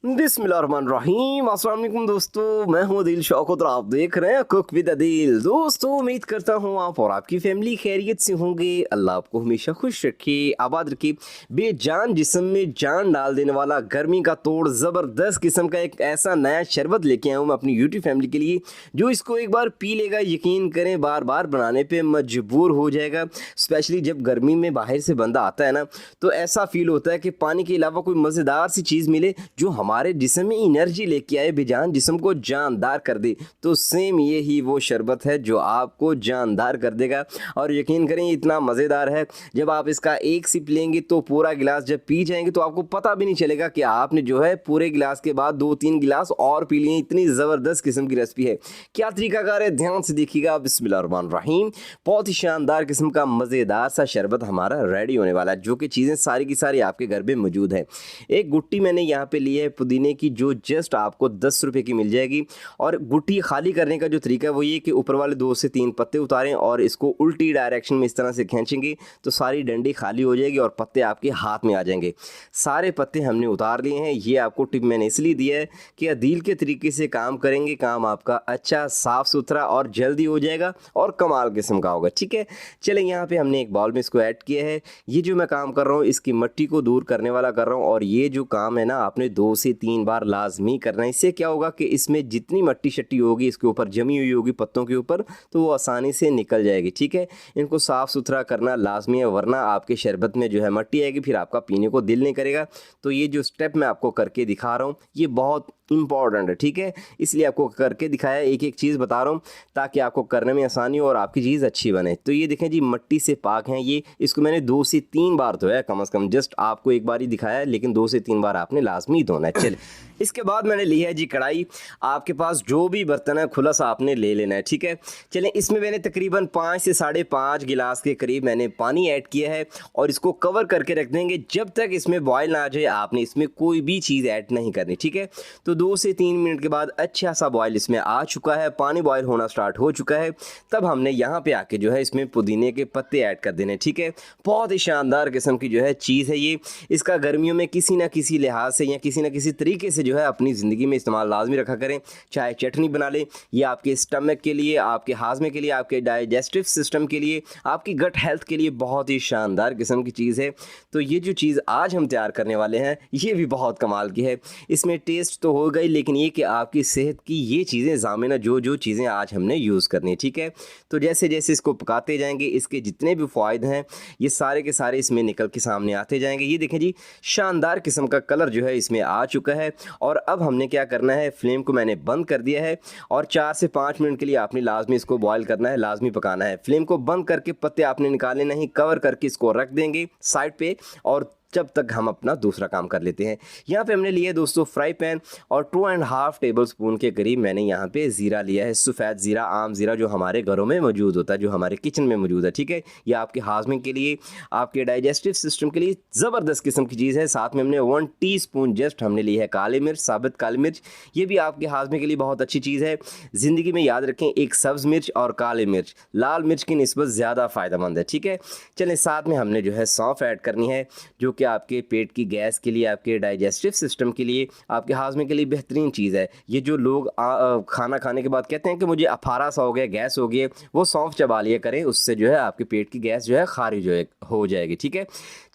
बिस्मिल्लाहिर्रहमानिर्रहीम। अस्सलाम वालेकुम दोस्तों, मैं हूं दिल शौकत और आप देख रहे हैं कुक विद अदील। दोस्तों, उम्मीद करता हूं आप और आपकी फैमिली खैरियत से होंगे। अल्लाह आपको हमेशा खुश रखे, आबाद रखे। बेजान जिस्म में जान डाल देने वाला गर्मी का तोड़ ज़बरदस्त किस्म का एक ऐसा नया शरबत लेके आया हूँ मैं अपनी यूट्यूब फैमिली के लिए, जो इसको एक बार पी लेगा यकीन करें बार बार बनाने पर मजबूर हो जाएगा। स्पेशली जब गर्मी में बाहर से बंदा आता है ना, तो ऐसा फील होता है कि पानी के अलावा कोई मज़ेदार सी चीज़ मिले जो हमारे जिस्म में एनर्जी लेके आए, बेजान जिस्म को जानदार कर दे। तो सेम ये ही वो शरबत है जो आपको जानदार कर देगा। और यकीन करें इतना मज़ेदार है, जब आप इसका एक सिप लेंगे तो पूरा गिलास जब पी जाएंगे तो आपको पता भी नहीं चलेगा कि आपने जो है पूरे गिलास के बाद 2-3 गिलास और पी लिए। इतनी ज़बरदस्त किस्म की रेसिपी है। क्या तरीकाकार है, ध्यान से देखिएगा। बिस्मिल्लाहिर्रहमानिर्रहीम। बहुत ही शानदार किस्म का मज़ेदार सा शरबत हमारा रेडी होने वाला है, जो कि चीज़ें सारी की सारी आपके घर में मौजूद है। एक गुट्टी मैंने यहाँ पे ली है पुदीने की, जो जस्ट आपको 10 रुपये की मिल जाएगी। और गुट्टी खाली करने का जो तरीका है वो ये कि ऊपर वाले 2 से 3 पत्ते उतारें और इसको उल्टी डायरेक्शन में इस तरह से खींचेंगे तो सारी डंडी खाली हो जाएगी और पत्ते आपके हाथ में आ जाएंगे। सारे पत्ते हमने उतार लिए हैं। ये आपको टिप मैंने इसलिए दिया है कि अदील के तरीके से काम करेंगे, काम आपका अच्छा साफ़ सुथरा और जल्दी हो जाएगा और कमाल किस्म का होगा। ठीक है, चलें यहाँ पे हमने एक बाउल में इसको ऐड किया है। ये जो मैं काम कर रहा हूँ इसकी मिट्टी को दूर करने वाला कर रहा हूँ, और ये जो काम है ना आपने 2 से 3 बार लाजमी करना है। इससे क्या होगा कि इसमें जितनी मट्टी शट्टी होगी इसके ऊपर जमी हुई होगी पत्तों के ऊपर, तो वो आसानी से निकल जाएगी। ठीक है, इनको साफ़ सुथरा करना लाजमी है, वरना आपके शरबत में जो है मट्टी आएगी, फिर आपका पीने को दिल नहीं करेगा। तो ये जो स्टेप मैं आपको करके दिखा रहा हूँ ये बहुत इंपॉर्टेंट है। ठीक है, इसलिए आपको करके दिखाया, एक एक चीज़ बता रहा हूँ ताकि आपको करने में आसानी हो और आपकी चीज़ अच्छी बने। तो ये देखें जी, मट्टी से पाक हैं ये। इसको मैंने 2 से 3 बार धोया कम से कम, जस्ट आपको एक बार ही दिखाया है, लेकिन 2 से 3 बार आपने लाजमी धोना है। चले, इसके बाद मैंने ली है जी कढ़ाई। आपके पास जो भी बर्तन है खुला सा आपने ले लेना है। ठीक है, चलें, इसमें मैंने तकरीबन 5 से 5.5 गिलास के करीब मैंने पानी ऐड किया है और इसको कवर करके रख देंगे जब तक इसमें बॉयल ना आ जाए। आपने इसमें कोई भी चीज़ ऐड नहीं करनी। ठीक है, तो 2 से 3 मिनट के बाद अच्छा सा बॉयल इसमें आ चुका है, पानी बॉयल होना स्टार्ट हो चुका है। तब हमने यहाँ पे आके जो है इसमें पुदीने के पत्ते ऐड कर देने। ठीक है, बहुत ही शानदार किस्म की जो है चीज़ है ये। इसका गर्मियों में किसी ना किसी लिहाज से या किसी ना किसी तरीके से जो है अपनी ज़िंदगी में इस्तेमाल लाजमी रखा करें। चाहे चटनी बना लें, ये आपके स्टमक के लिए, आपके हाजमे के लिए, आपके डाइजेस्टिव सिस्टम के लिए, आपकी गट हेल्थ के लिए बहुत ही शानदार किस्म की चीज़ है। तो ये जो चीज़ आज हम तैयार करने वाले हैं ये भी बहुत कमाल की है। इसमें टेस्ट तो हो गई, लेकिन ये कि आपकी सेहत की ये चीज़ें ज़ामिना जो चीज़ें आज हमने यूज़ करनी है। ठीक है, तो जैसे जैसे इसको पकाते जाएंगे इसके जितने भी फ़ायदे हैं ये सारे के सारे इसमें निकल के सामने आते जाएंगे। ये देखें जी, शानदार किस्म का कलर जो है इसमें आ चुका है। और अब हमने क्या करना है, फ्लेम को मैंने बंद कर दिया है और 4 से 5 मिनट के लिए आपने लाजमी इसको बॉयल करना है, लाजमी पकाना है। फ्लेम को बंद करके पत्ते आपने निकाले नहीं, कवर करके इसको रख देंगे साइड पे, और जब तक हम अपना दूसरा काम कर लेते हैं। यहाँ पे हमने लिया है दोस्तों फ्राई पैन, और 2.5 टेबल स्पून के करीब मैंने यहाँ पे ज़ीरा लिया है। सफ़ेद ज़ीरा, आम ज़ीरा जो हमारे घरों में मौजूद होता है, जो हमारे किचन में मौजूद है। ठीक है, ये आपके हाजमे के लिए, आपके डाइजेस्टिव सिस्टम के लिए ज़बरदस्त किस्म की चीज़ है। साथ में हमने 1 टीस्पून जस्ट हमने ली है काली मिर्च, साबित काली मिर्च। ये भी आपके हाजमे के लिए बहुत अच्छी चीज़ है। ज़िंदगी में याद रखें, एक सब्ज़ मिर्च और काली मिर्च लाल मिर्च की निस्बत ज़्यादा फ़ायदेमंद है। ठीक है, चलें, साथ में हमने जो है सौंफ ऐड करनी है, जो कि आपके पेट की गैस के लिए, आपके डाइजेस्टिव सिस्टम के लिए, आपके हाजमे के लिए बेहतरीन चीज़ है। ये जो लोग खाना खाने के बाद कहते हैं कि मुझे अफारा सा हो गया, गैस हो गई है, वो सौंफ चबा लिया करें, उससे जो है आपके पेट की गैस जो है खारिज हो जाएगी। ठीक है,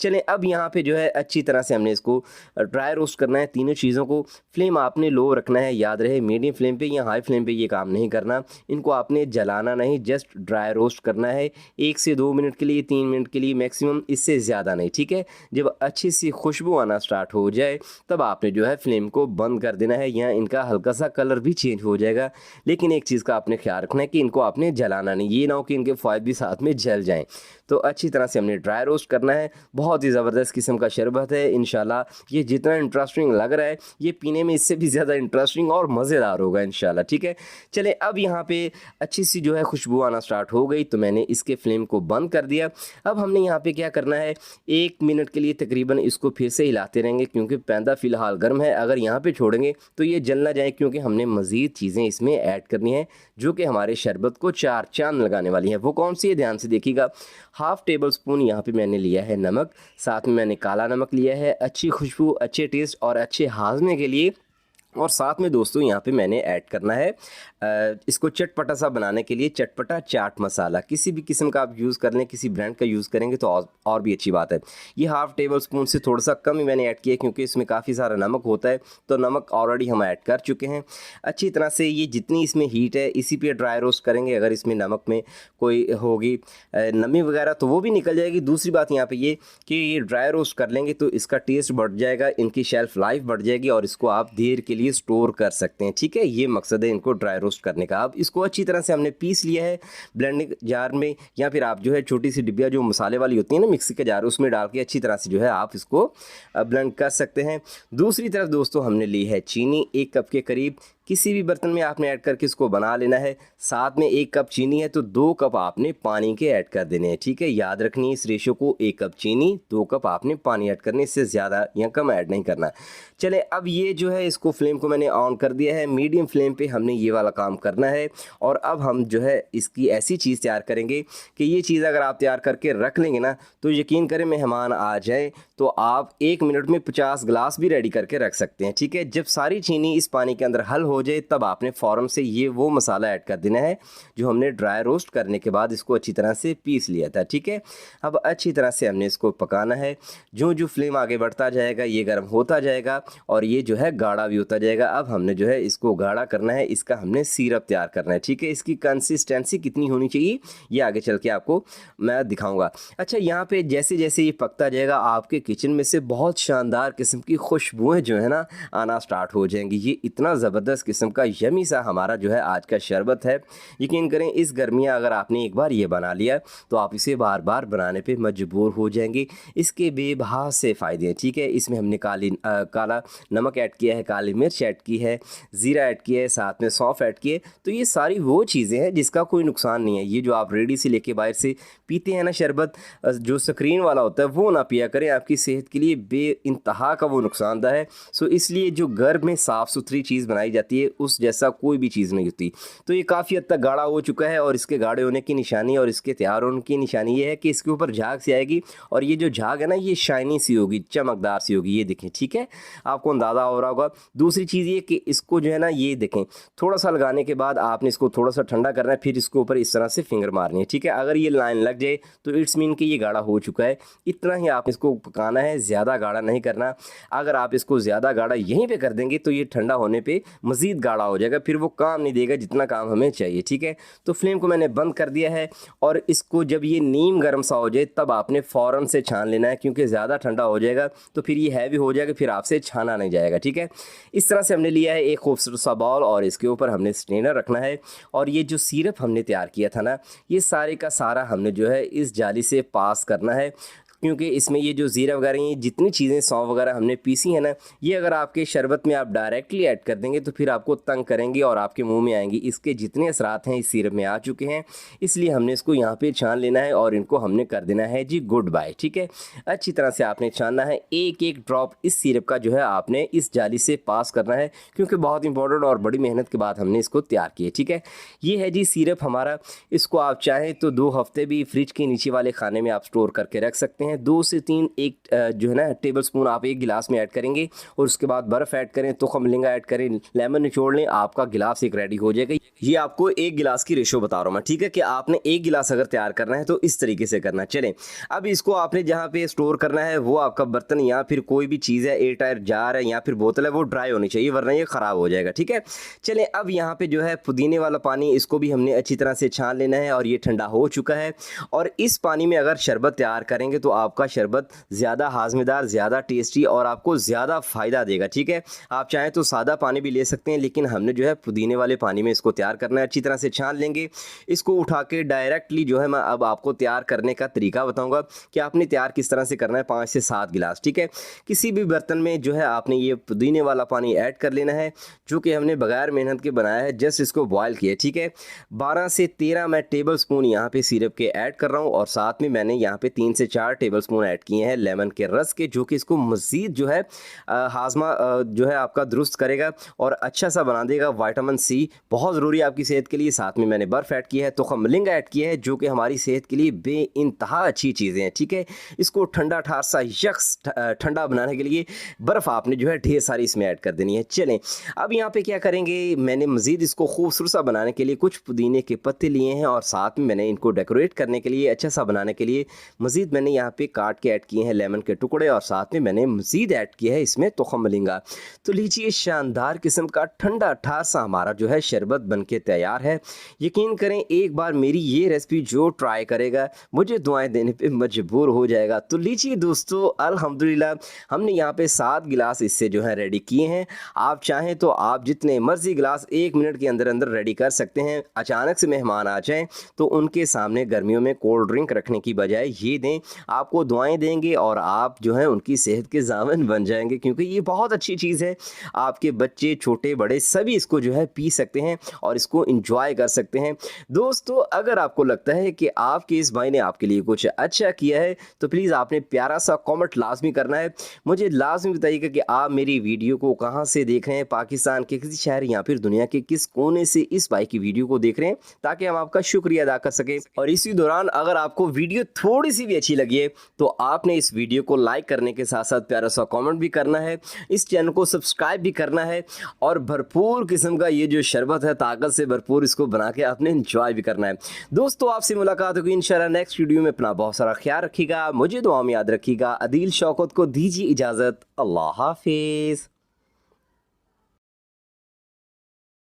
चलें, अब यहाँ पे जो है अच्छी तरह से हमने इसको ड्राई रोस्ट करना है तीनों चीज़ों को। फ्लेम आपने लो रखना है, याद रहे, मीडियम फ्लेम पे या हाई फ्लेम पे ये काम नहीं करना। इनको आपने जलाना नहीं, जस्ट ड्राई रोस्ट करना है 1 से 2 मिनट के लिए, 3 मिनट के लिए मैक्सिमम, इससे ज़्यादा नहीं। ठीक है, जब अच्छी सी खुशबू आना स्टार्ट हो जाए तब आपने जो है फ्लेम को बंद कर देना है, या इनका हल्का सा कलर भी चेंज हो जाएगा। लेकिन एक चीज़ का आपने ख्याल रखना है कि इनको आपने जलाना नहीं, ये ना हो कि इनके फ़ायदे भी साथ में जल जाएं। तो अच्छी तरह से हमने ड्राई रोस्ट करना है। बहुत ही ज़बरदस्त किस्म का शरबत है। इंशाल्लाह ये जितना इंटरेस्टिंग लग रहा है ये पीने में इससे भी ज़्यादा इंटरेस्टिंग और मज़ेदार होगा इंशाल्लाह। ठीक है, चलें, अब यहाँ पे अच्छी सी जो है खुशबू आना स्टार्ट हो गई तो मैंने इसके फ्लेम को बंद कर दिया। अब हमने यहाँ पे क्या करना है, 1 मिनट के लिए तकरीबन इसको फिर से हिलाते रहेंगे, क्योंकि पैंदा फ़िलहाल गर्म है। अगर यहाँ पे छोड़ेंगे तो ये जल ना जाए, क्योंकि हमने मज़ीद चीज़ें इसमें ऐड करनी है जो कि हमारे शरबत को 4 चांद लगाने वाली हैं। वो कौन सी है, ध्यान से देखिएगा। 1/2 टेबल स्पून यहाँ पे मैंने लिया है नमक, साथ में मैंने काला नमक लिया है। अच्छी खुशबू, अच्छे टेस्ट और अच्छे हाजमे के लिए और साथ में दोस्तों यहाँ पे मैंने ऐड करना है इसको चटपटा सा बनाने के लिए चटपटा चाट मसाला। किसी भी किस्म का आप यूज़ कर लें, किसी ब्रांड का यूज़ करेंगे तो और भी अच्छी बात है। ये हाफ़ टेबल स्पून से थोड़ा सा कम ही मैंने ऐड किया क्योंकि इसमें काफ़ी सारा नमक होता है, तो नमक ऑलरेडी हम ऐड कर चुके हैं। अच्छी तरह से ये जितनी इसमें हीट है इसी पे ड्राई रोस्ट करेंगे। अगर इसमें नमक में कोई होगी नमी वगैरह तो वो भी निकल जाएगी। दूसरी बात यहाँ पे ये कि ये ड्राई रोस्ट कर लेंगे तो इसका टेस्ट बढ़ जाएगा, इनकी शेल्फ लाइफ बढ़ जाएगी और इसको आप देर के लिए स्टोर कर सकते हैं। ठीक है, ये मकसद है इनको ड्राई रोस्ट करने का। अब इसको अच्छी तरह से हमने पीस लिया है ब्लेंडिंग जार में, या फिर आप जो है छोटी सी डिब्बिया जो मसाले वाली होती है ना मिक्सी के जार, उसमें डाल के अच्छी तरह से जो है आप इसको ब्लेंड कर सकते हैं। दूसरी तरफ दोस्तों हमने ली है चीनी 1 कप के करीब। किसी भी बर्तन में आपने ऐड करके इसको बना लेना है। साथ में 1 कप चीनी है तो 2 कप आपने पानी के ऐड कर देने हैं। ठीक है, याद रखनी है इस रेशो को, 1 कप चीनी 2 कप आपने पानी ऐड करने, इससे ज़्यादा या कम ऐड नहीं करना। चले अब ये जो है इसको फ्लेम को मैंने ऑन कर दिया है, मीडियम फ्लेम पे हमने ये वाला काम करना है। और अब हम जो है इसकी ऐसी चीज़ तैयार करेंगे कि ये चीज़ अगर आप तैयार करके रख लेंगे ना तो यकीन करें मेहमान आ जाए तो आप 1 मिनट में 50 गिलास भी रेडी करके रख सकते हैं। ठीक है, जब सारी चीनी इस पानी के अंदर हल हो जाए तब आपने फ़ौरन से ये वो मसाला ऐड कर देना है जो हमने ड्राई रोस्ट करने के बाद इसको अच्छी तरह से पीस लिया था। ठीक है, अब अच्छी तरह से हमने इसको पकाना है। जो जो फ्लेम आगे बढ़ता जाएगा ये गर्म होता जाएगा और ये जो है गाढ़ा भी होता जाएगा। अब हमने जो है इसको गाढ़ा करना है, इसका हमने सिरप तैयार करना है। ठीक है, इसकी कंसिस्टेंसी कितनी होनी चाहिए ये आगे चल के आपको मैं दिखाऊंगा। अच्छा, यहाँ पे जैसे जैसे ये पकता जाएगा आपके किचन में से बहुत शानदार किस्म की खुशबुएं जो है ना आना स्टार्ट हो जाएंगी। ये इतना ज़बरदस्त किस्म का यमी सा हमारा जो है आज का शरबत है। यकीन करें इस गर्मियाँ अगर आपने एक बार ये बना लिया तो आप इसे बार बार बनाने पे मजबूर हो जाएंगे। इसके बेबहा से फ़ायदे हैं। ठीक है, इसमें हमने काला नमक ऐड किया है, काली मिर्च ऐड की है, ज़ीरा ऐड किया है, साथ में सौंफ ऐड किए। तो ये सारी वो चीज़ें हैं जिसका कोई नुकसान नहीं है। ये जो आप रेडी से लेके बाहर से पीते हैं ना शरबत जो स्क्रीन वाला होता है वो ना पिया करें, आपकी सेहत के लिए बेइंतहा का वो नुकसानदा है। सो इसलिए जो घर में साफ़ सुथरी चीज़ बनाई जाती है उस जैसा कोई भी चीज़ नहीं होती। तो ये काफ़ी हद तक गाढ़ा हो चुका है और इसके गाढ़े होने की निशानी और इसके तैयार होने की निशानी ये है कि इसके ऊपर झाग सी आएगी और ये जो झाग है ना ये शाइनी सी होगी, चमकदार सी होगी। ये देखें, ठीक है, आपको अंदाज़ा हो रहा होगा। दूसरी चीज़ ये कि इसको जो है ना ये देखें थोड़ा सा लगाने के बाद आपने इसको थोड़ा सा ठंडा करना है, फिर इसके ऊपर इस तरह से फिंगर मारनी है। ठीक है, अगर ये लाइन लग जाए तो इट्स मीन कि ये गाढ़ा हो चुका है। इतना ही आप इसको पकाना है, ज़्यादा गाढ़ा नहीं करना। अगर आप इसको ज़्यादा गाढ़ा यहीं पे कर देंगे तो ये ठंडा होने पे मज़ीद गाढ़ा हो जाएगा, फिर वो काम नहीं देगा जितना काम हमें चाहिए। ठीक है, तो फ्लेम को मैंने बंद कर दिया है और इसको जब ये नीम गर्म सा हो जाए तब आपने फ़ौरन से छान लेना है, क्योंकि ज़्यादा ठंडा हो जाएगा तो फिर ये हैवी हो जाएगा, फिर आपसे छाना नहीं जाएगा। ठीक है, इस तरह से हमने लिया है एक खूबसूरत सा बाउल और इसके ऊपर हमने स्ट्रेनर रखना है और ये जो सिरप हमने तैयार किया था ना ये सारे का सारा हमने जो है इस जाली से पास करना है, क्योंकि इसमें ये जो ज़ीरा वगैरह ये जितनी चीज़ें सौंफ वगैरह हमने पीसी हैं ना ये अगर आपके शरबत में आप डायरेक्टली ऐड कर देंगे तो फिर आपको तंग करेंगी और आपके मुंह में आएंगी। इसके जितने असरात हैं इस सिरप में आ चुके हैं, इसलिए हमने इसको यहाँ पे छान लेना है और इनको हमने कर देना है जी गुड बाय। ठीक है, अच्छी तरह से आपने छानना है। एक एक ड्रॉप इस सिरप का जो है आपने इस जाली से पास करना है, क्योंकि बहुत इंपॉर्टेंट और बड़ी मेहनत के बाद हमने इसको तैयार किया। ठीक है, ये है जी सिरप हमारा। इसको आप चाहें तो 2 हफ्ते भी फ्रिज के नीचे वाले खाने में आप स्टोर करके रख सकते हैं। 2 से 3 एक जो है ना टेबल स्पून आप एक गिलास में ऐड करेंगे और उसके बाद बर्फ़ ऐड करें, तुखम लिंगा ऐड करें, लेमन निचोड़ लें, आपका गिलास एक रेडी हो जाएगा। ये आपको 1 गिलास की रेशो बता रहा हूँ मैं। ठीक है, कि आपने 1 गिलास अगर तैयार करना है तो इस तरीके से करना। चलें, अब इसको आपने जहाँ पे स्टोर करना है वो आपका बर्तन या फिर कोई भी चीज़ है, एयर टाइट जार है या फिर बोतल है, वो ड्राई होनी चाहिए वरना ये ख़राब हो जाएगा। ठीक है, चलें, अब यहाँ पे जो है पुदीने वाला पानी इसको भी हमने अच्छी तरह से छान लेना है और ये ठंडा हो चुका है। और इस पानी में अगर शरबत तैयार करेंगे तो आपका शरबत ज़्यादा हाज़मेदार, ज़्यादा टेस्टी और आपको ज़्यादा फ़ायदा देगा। ठीक है, आप चाहें तो सादा पानी भी ले सकते हैं, लेकिन हमने जो है पुदीने वाले पानी में इसको तैयार करना है। अच्छी तरह से छान लेंगे, इसको उठा के डायरेक्टली जो है मैं अब आपको तैयार करने का तरीका बताऊंगा कि आपने तैयार किस तरह से करना है। 5 से 7 गिलास। ठीक है, किसी भी बर्तन में जो है आपने ये पुदीने वाला पानी ऐड कर लेना है जो कि हमने बगैर मेहनत के बनाया है, जस्ट इसको बॉयल किया। ठीक है, 12 से 13 मैं टेबल स्पून यहाँ पे सिरप के ऐड कर रहा हूँ और साथ में मैंने यहाँ पे 3 से 4 टेबल टेबलस्पून ऐड किए हैं लेमन के रस के, जो कि इसको मज़ीद जो है हाजमा जो है आपका दुरुस्त करेगा और अच्छा सा बना देगा। विटामिन सी बहुत ज़रूरी है आपकी सेहत के लिए। साथ में मैंने बर्फ़ ऐड किया है, तो खमलिंग ऐड किया है, जो कि हमारी सेहत के लिए बेइंतहा अच्छी चीज़ें हैं। ठीक है, इसको ठंडा ठार सा यक्स ठंडा बनाने के लिए बर्फ़ आपने जो है ढेर सारी इसमें ऐड कर देनी है। चलें अब यहाँ पे क्या करेंगे, मैंने मज़ीद इसको खूबसूरत सा बनाने के लिए कुछ पुदीने के पत्ते लिए हैं और साथ में मैंने इनको डेकोरेट करने के लिए, अच्छा सा बनाने के लिए मज़ीद मैंने यहाँ पे काट के ऐड किए हैं लेमन के टुकड़े और साथ में मैंने मज़ीद ऐड किया है इसमें तुखम मलिंगा। तो लीजिए शानदार किस्म का ठंडा ठार सा हमारा जो है शरबत बनके तैयार है। यकीन करें एक बार मेरी ये रेसिपी जो ट्राई करेगा मुझे दुआएं देने पे मजबूर हो जाएगा। तो लीजिए दोस्तों, अल्हम्दुलिल्लाह हमने यहाँ पे 7 गिलास इससे जो है रेडी किए हैं। आप चाहें तो आप जितने मर्जी गिलास 1 मिनट के अंदर अंदर रेडी कर सकते हैं। अचानक से मेहमान आ जाएं तो उनके सामने गर्मियों में कोल्ड ड्रिंक रखने की बजाय ये दें, आपको दुआएं देंगे और आप जो है उनकी सेहत के ज़ामिन बन जाएंगे, क्योंकि ये बहुत अच्छी चीज़ है। आपके बच्चे छोटे बड़े सभी इसको जो है पी सकते हैं और इसको इंजॉय कर सकते हैं। दोस्तों अगर आपको लगता है कि आपके इस भाई ने आपके लिए कुछ अच्छा किया है तो प्लीज़ आपने प्यारा सा कमेंट लाजमी करना है। मुझे लाजमी बताइएगा कि आप मेरी वीडियो को कहाँ से देख रहे हैं, पाकिस्तान के किसी शहर या फिर दुनिया के किस कोने से इस भाई की वीडियो को देख रहे हैं, ताकि हम आपका शुक्रिया अदा कर सकें। और इसी दौरान अगर आपको वीडियो थोड़ी सी भी अच्छी लगी है तो आपने इस वीडियो को लाइक करने के साथ साथ प्यारा सा कमेंट भी करना है, इस चैनल को सब्सक्राइब भी करना है और भरपूर किस्म का ये जो शरबत है ताकत से भरपूर, इसको बना के आपने एंजॉय भी करना है। दोस्तों आपसे मुलाकात होगी इंशाल्लाह नेक्स्ट वीडियो में। अपना बहुत सारा ख्याल रखिएगा, मुझे दुआ में याद रखिएगा। अदील शौकत को दीजिए इजाज़त। अल्लाह हाफिज़।